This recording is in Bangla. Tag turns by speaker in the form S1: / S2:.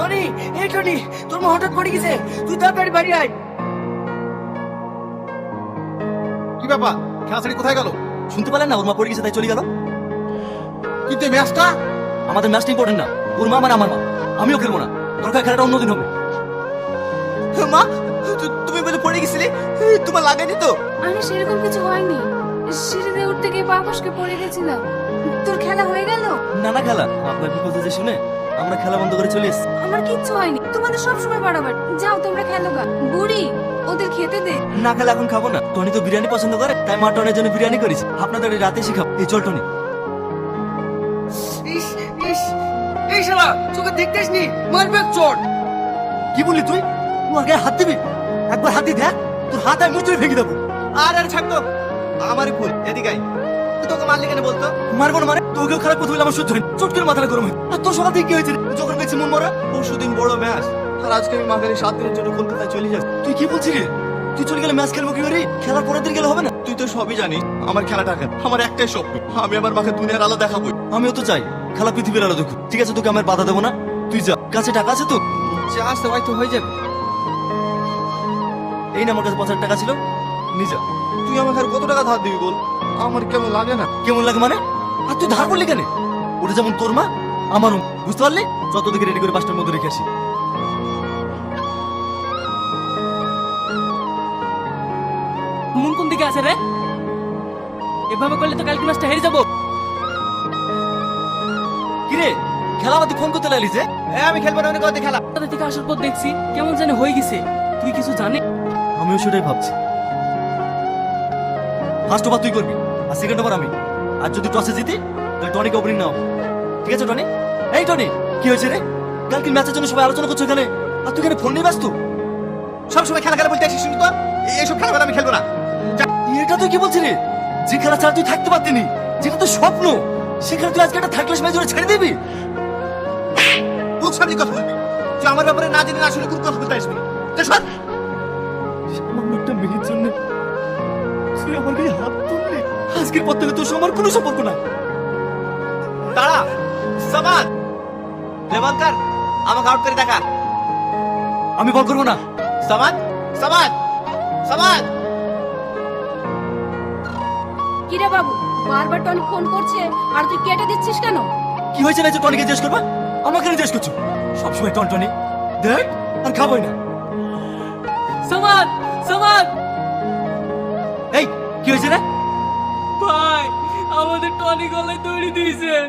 S1: টনি, এই টনি, তোর মা হঠাৎ পড়ে গেছে, তুই তাড়াতাড়ি বাড়ি আয়।
S2: কি ব্যাপার, খেলা ছেড়ে কোথায় গেল?
S3: শুনতে পেলেন না ওর মা পড়ে গেছে তাই চলে গেল।
S2: কিন্তু এই ম্যাচটা
S3: আমাদের ম্যাচটা ইম্পর্টেন্ট না, ওর মা মানে আমার মা, আমিও খেলবো না, দরকার খেলাটা অন্যদিন হবে।
S1: মা, তুমি বলে পড়ে গেছিলে, তোমার লাগেনি তো?
S4: আরে সেরকম কিছু হয়নি, সিঁড়িতে উঠতে গিয়ে পা ফসকে পড়ে গেছিলাম। তোর খেলা হয়ে গেল?
S3: না না খেলা, আপনার বিপদ হয়েছে শুনে আমরা খেলা বন্ধ করে চলে এসেছি।
S4: আমার কিচ্ছু হয়নি, তোমাদের সব সময় বাড়াবার। যাও তোমরা খেলো গা। বুড়ি, ওদের খেতে দে।
S3: না খেলা এখন খাবো না, টনি তো বিরিয়ানি পছন্দ করে তাই মা টনের জন্য বিরিয়ানি করেছে। আপনাদের এই রাতে শিখাবো। এই চল টনি।
S1: ইস ইস, এই শালা তোকে দেখতে আসনি, মারবে চোট।
S3: কি বললি তুই? তুই আগে হাত দিবি? একবার হাত দিয়ে দেখ, তোর হাত আমি মুচড়ে ভেঙে দেবো।
S1: আর ছাড় তো, আমারই ভুল। এদিকে আয়। তুই তোকে মারলি কেন বলতো?
S3: মারবো না মানে তোকেও খারাপ কথা বলে আমার সহ্য হয় না। চট করে মাথাটা গরম হয়। আর তোর সকাল থেকে কি হয়েছে রে? যখন দেখছি মন মরা।
S1: পরশুদিন বড় ম্যাচ, আর আজকে আমি মাঘের 7 দিনের জন্য কলকাতায় চলে যাচ্ছি।
S3: তুই কি বলছিস রে? তুই চলে গেলে ম্যাচ খেলবো কি করে? খেলার পরের দিন গেলে হবে না?
S2: তুই তো সবই জানিস, আমার খেলাটা খেল, আমার একটাই স্বপ্ন, আমি আমার মাকে দুনিয়ার আলো দেখাবো।
S3: আমিও তো চাই খেলা পৃথিবীর আলো দেখো। ঠিক আছে, তোকে আমার বাধা দেবো না, তুই যা। কাছে টাকা আছে তো?
S1: যে আসতে হয়তো হয়ে যাবে।
S3: এই না আমার কাছে 50 টাকা ছিল, নিয়ে যা।
S2: তুই আমাকে আর কত টাকা ধার দিবি বল? আমার কেমন লাগে না।
S3: কেমন লাগে মানে? আর তুই ধার করলি কেন? ওটা যেমন তোর মা আমারও, বুঝতে পারলি? যত দিকে রেডি করে 5টার মধ্যে রেখে আসি।
S5: মন কোন দিকে আছে রে? এভাবে করলে তো কালকে ম্যাচটা হেরে যাবো।
S3: কিরে খেলা আমাদের ফোন করতে লাগলি যে?
S1: আমি খেলবো না, অনেক কথা খেলা।
S5: তাদের থেকে আসার পর দেখছি কেমন জানি হয়ে গেছে। তুই কিছু জানিস?
S3: আমিও সেটাই ভাবছি। ফার্স্ট ওভার তুই করবি আর সেকেন্ড ওভার আমি। আর যদি টসে জিতি তাহলে টনিকে ওপেনিং নাও। ঠিক আছে টনি? এই টনি, কি হয়েছে রে? কালকে ম্যাচের জন্য সবাই আলোচনা করছো এখানে, আর তুই এখানে ফোন নিয়ে ব্যস্ত।
S2: সবসময় খেলা খেলা বলতে আসিস শুনি তো, এইসব খেলা আমি খেলবো না।
S3: এটা তুই কি বলছিস রে? যে খেলা ছাড়া তুই থাকতে পারতিনি, যেটা তো স্বপ্ন, সেখানে তুই আজকে একটা থার্ড ক্লাস ম্যাচ ধরে ছেড়ে দিবি?
S2: মুখ সামনে কথা বলবি। তুই আমার ব্যাপারে না জেনে না শুনে কোন কথা বলতে আসবি না। যা সর।
S3: সামান্য একটা মেয়ের জন্য তুই আমার গায়ে হাত তুললি। আজকের পর থেকে তোর সঙ্গে আমার কোনো সম্পর্ক নাই।
S2: দাঁড়া, সামান লেবাঙ্কার, আমাকে আউট করে দেখা।
S3: আমি বল করবো না।
S2: সামান, সামান, সামান।
S4: কিরে বাবু, বারবার টনি ফোন করছে আর তুই কেটে দিচ্ছিস কেন?
S3: কি হয়েছে না যে টনিকে জিজ্ঞেস করবা? আমাকে জিজ্ঞেস করছো? সবসময় টনি দেখ, আর খাবোই না।
S5: সমাদ, সমাদ
S3: এই কি হয়েছে রে?
S5: ভাই, আমাদের টনি গলায় দড়ি দিয়েছেন।